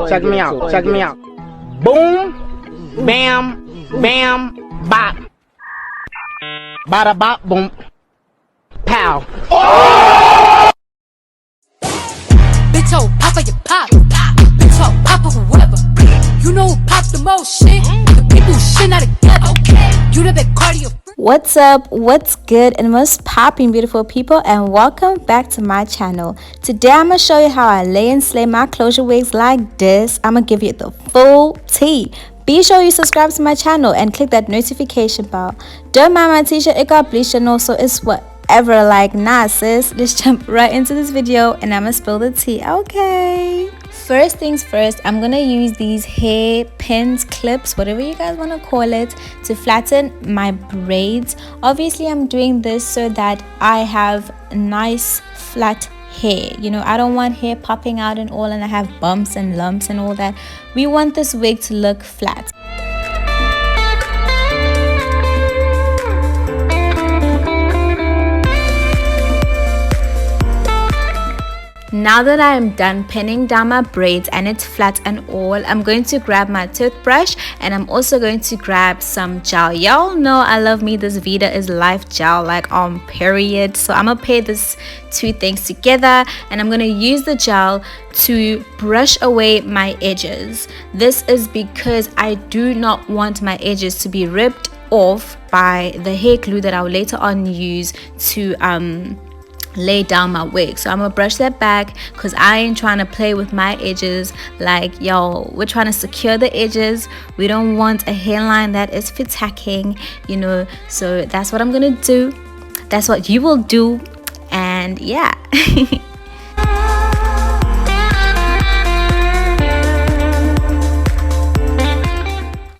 Check me out. Check me out. Boom, bam, bam, bop. Bada bop, boom, pow. Bitch, oh, Papa, you pop. Bitch, oh, Papa, whoever. You know who pop the most shit? The people who shit not together. You the big cardio. What's up, what's good, and most popping beautiful people, and welcome back to my channel. Today I'm gonna show you how I lay and slay my closure wigs like this. I'm gonna give you the full tea. Be sure you subscribe to my channel and click that notification bell. Don't mind my t-shirt, it got bleached and also it's whatever. Like, nah sis, let's jump right into this video and I'm gonna spill the tea. Okay, first things first, I'm gonna use these hair pins, clips, whatever you guys want to call it, to flatten my braids. Obviously I'm doing this so that I have nice flat hair. You know, I don't want hair popping out and all and I have bumps and lumps and all that. We want this wig to look flat. Now that I am done pinning down my braids and it's flat and all, I'm going to grab my toothbrush and I'm also going to grab some gel. Y'all know I love me this Vita is Life gel, like on period. So I'm gonna pair this two things together and I'm gonna use the gel to brush away my edges. This is because I do not want my edges to be ripped off by the hair glue that I'll later on use to lay down my wig. So I'm gonna brush that back because I ain't trying to play with my edges. Like, yo, we're trying to secure the edges. We don't want a hairline that is fit-tacking, you know. So that's what I'm gonna do. That's what you will do. And yeah.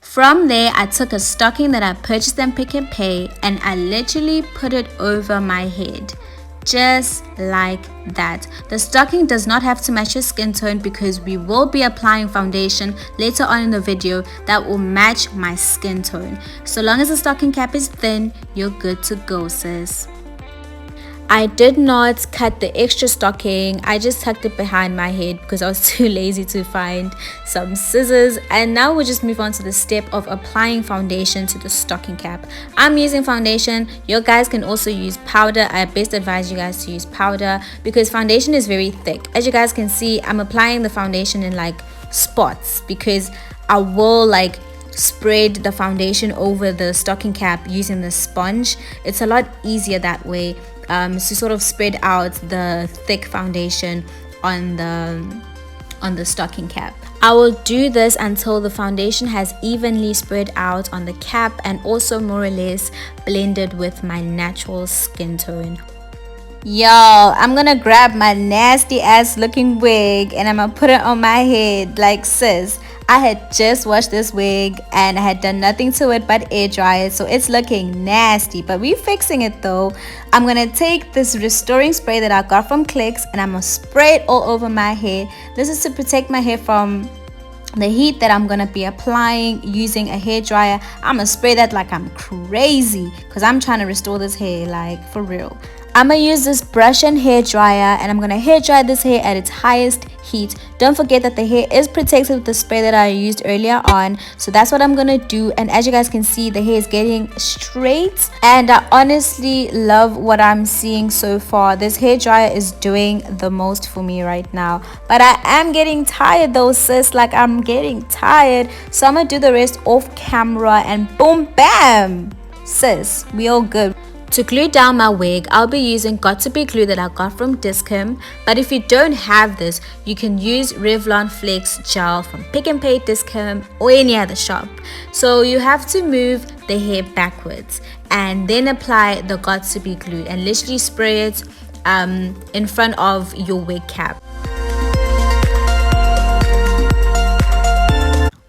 From there, I took a stocking that I purchased in Pick n Pay and I literally put it over my head. Just like that. The stocking does not have to match your skin tone because we will be applying foundation later on in the video that will match my skin tone. So long as the stocking cap is thin, you're good to go, sis. I did not cut the extra stocking. I just tucked it behind my head because I was too lazy to find some scissors. And now we'll just move on to the step of applying foundation to the stocking cap. I'm using foundation. You guys can also use powder. I best advise you guys to use powder because foundation is very thick. As you guys can see, I'm applying the foundation in like spots because I will like spread the foundation over the stocking cap using the sponge. It's a lot easier that way. To sort of spread out the thick foundation on the stocking cap. I will do this until the foundation has evenly spread out on the cap and also more or less blended with my natural skin tone. Y'all, I'm gonna grab my nasty ass looking wig and I'm gonna put it on my head. Like, sis, I had just washed this wig and I had done nothing to it but air dry it, so it's looking nasty, but we're fixing it though. I'm gonna take this restoring spray that I got from Clicks and I'm gonna spray it all over my hair. This is to protect my hair from the heat that I'm gonna be applying using a hair dryer. I'm gonna spray that like I'm crazy because I'm trying to restore this hair, like for real. I'm gonna use this brush and hair dryer and I'm gonna hair dry this hair at its highest heat. Don't forget that the hair is protected with the spray that I used earlier on. So that's what I'm gonna do, and as you guys can see, the hair is getting straight and I honestly love what I'm seeing so far. This hair dryer is doing the most for me right now, but I am getting tired though, sis. Like, I'm getting tired, so I'm gonna do the rest off camera and boom bam, sis, we all good. To glue down my wig, I'll be using Got2b glue that I got from Discom, but if you don't have this, you can use Revlon Flex gel from Pick n Pay, Discom, or any other shop. So you have to move the hair backwards and then apply the Got2b glue and literally spray it in front of your wig cap.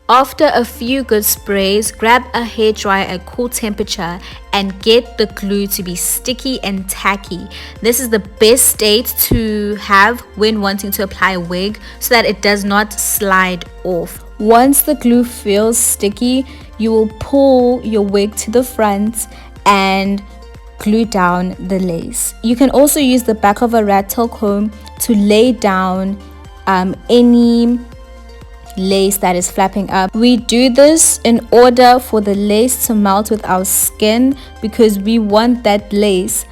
After a few good sprays, grab a hairdryer at cool temperature and get the glue to be sticky and tacky. This is the best state to have when wanting to apply a wig so that it does not slide off. Once the glue feels sticky, you will pull your wig to the front and glue down the lace. You can also use the back of a rat tail comb to lay down any lace that is flapping up. We do this in order for the lace to melt with our skin, because we want that lace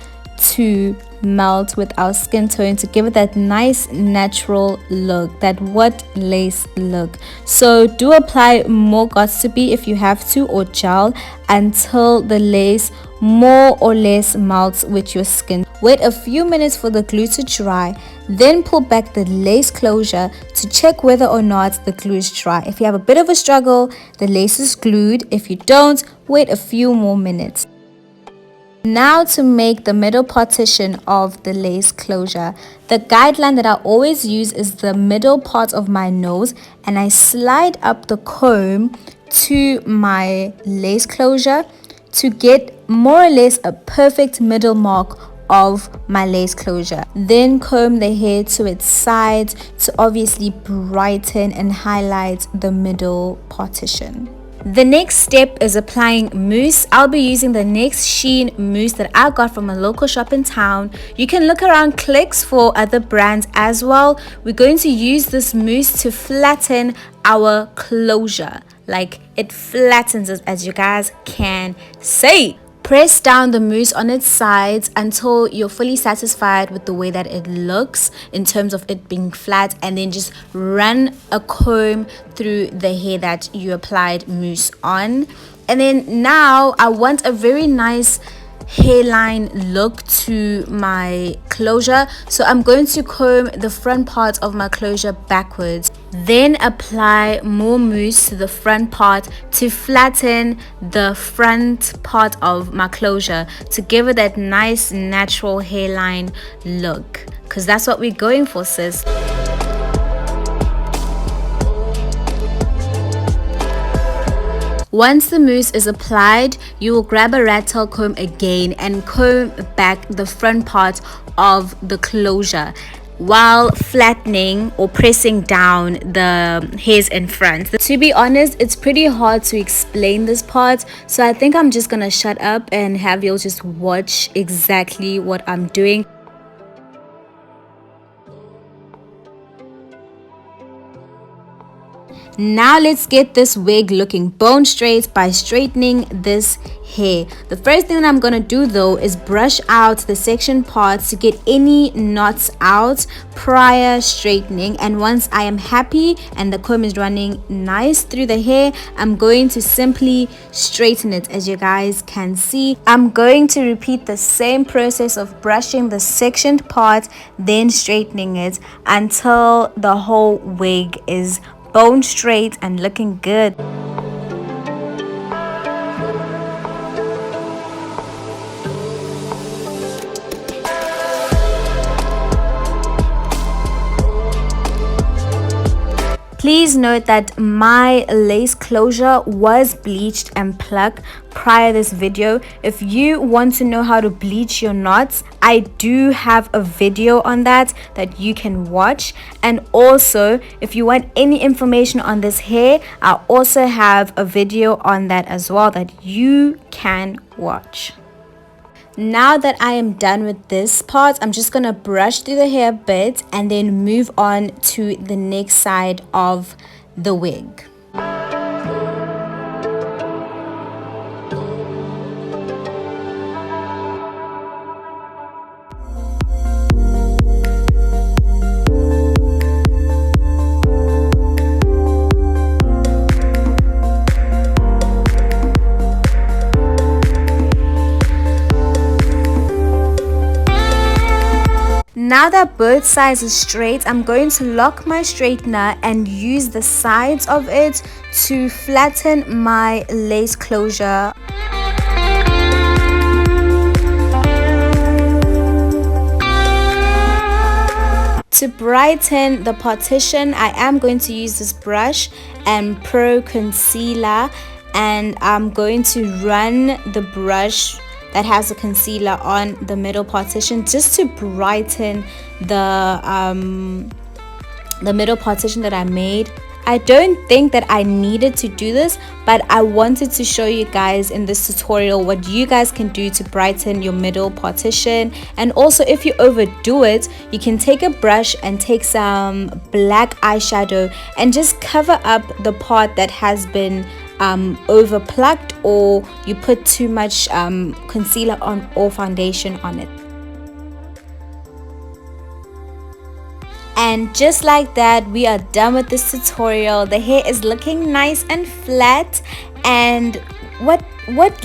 to melt with our skin tone to give it that nice natural look, that what lace look. So do apply more gossipy if you have to, or gel, until the lace more or less melts with your skin. Wait a few minutes for the glue to dry, then pull back the lace closure to check whether or not the glue is dry. If you have a bit of a struggle, the lace is glued. If you don't, wait a few more minutes. Now to make the middle partition of the lace closure, the guideline that I always use is the middle part of my nose, and I slide up the comb to my lace closure to get more or less a perfect middle mark of my lace closure. Then comb the hair to its sides to obviously brighten and highlight the middle partition. The next step is applying mousse. I'll be using the Next Sheen mousse that I got from a local shop in town. You can look around Clicks for other brands as well. We're going to use this mousse to flatten our closure. Like, it flattens it, as you guys can see. Press down the mousse on its sides until you're fully satisfied with the way that it looks in terms of it being flat, and then just run a comb through the hair that you applied mousse on. And then now I want a very nice hairline look to my closure, so I'm going to comb the front part of my closure backwards, then apply more mousse to the front part to flatten the front part of my closure to give it that nice natural hairline look, because that's what we're going for, sis. Once the mousse is applied, you will grab a rat tail comb again and comb back the front part of the closure while flattening or pressing down the hairs in front. To be honest, it's pretty hard to explain this part, so I think I'm just gonna shut up and have you just watch exactly what I'm doing. Now let's get this wig looking bone straight by straightening this hair. The first thing that I'm gonna do though is brush out the section parts to get any knots out prior straightening, and once I am happy and the comb is running nice through the hair, I'm going to simply straighten it. As you guys can see, I'm going to repeat the same process of brushing the sectioned part, then straightening it until the whole wig is bone straight and looking good. Please note that my lace closure was bleached and plucked prior to this video. If you want to know how to bleach your knots, I do have a video on that you can watch. And also, if you want any information on this hair, I also have a video on that as well that you can watch. Now that I am done with this part, I'm just gonna brush through the hair a bit and then move on to the next side of the wig. Now that both sides are straight, I'm going to lock my straightener and use the sides of it to flatten my lace closure. To brighten the partition, I am going to use this brush and Pro Concealer, and I'm going to run the brush that has a concealer on the middle partition just to brighten the middle partition that I made. I don't think that I needed to do this, but I wanted to show you guys in this tutorial what you guys can do to brighten your middle partition. And also, if you overdo it, you can take a brush and take some black eyeshadow and just cover up the part that has been over plucked, or you put too much concealer on or foundation on it. And just like that, we are done with this tutorial. The hair is looking nice and flat. And what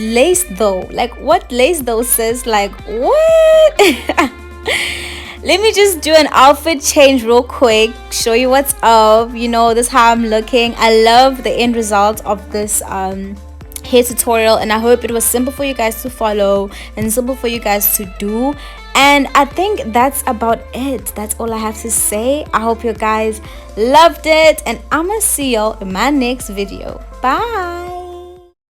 lace though? Like, what lace though, sis? Like, what? Let me just do an outfit change real quick, show you what's up. You know, this is how I'm looking. I love the end result of this hair tutorial, and I hope it was simple for you guys to follow and simple for you guys to do. And I think that's about it. That's all I have to say. I hope you guys loved it, and I'ma see y'all in my next video. Bye.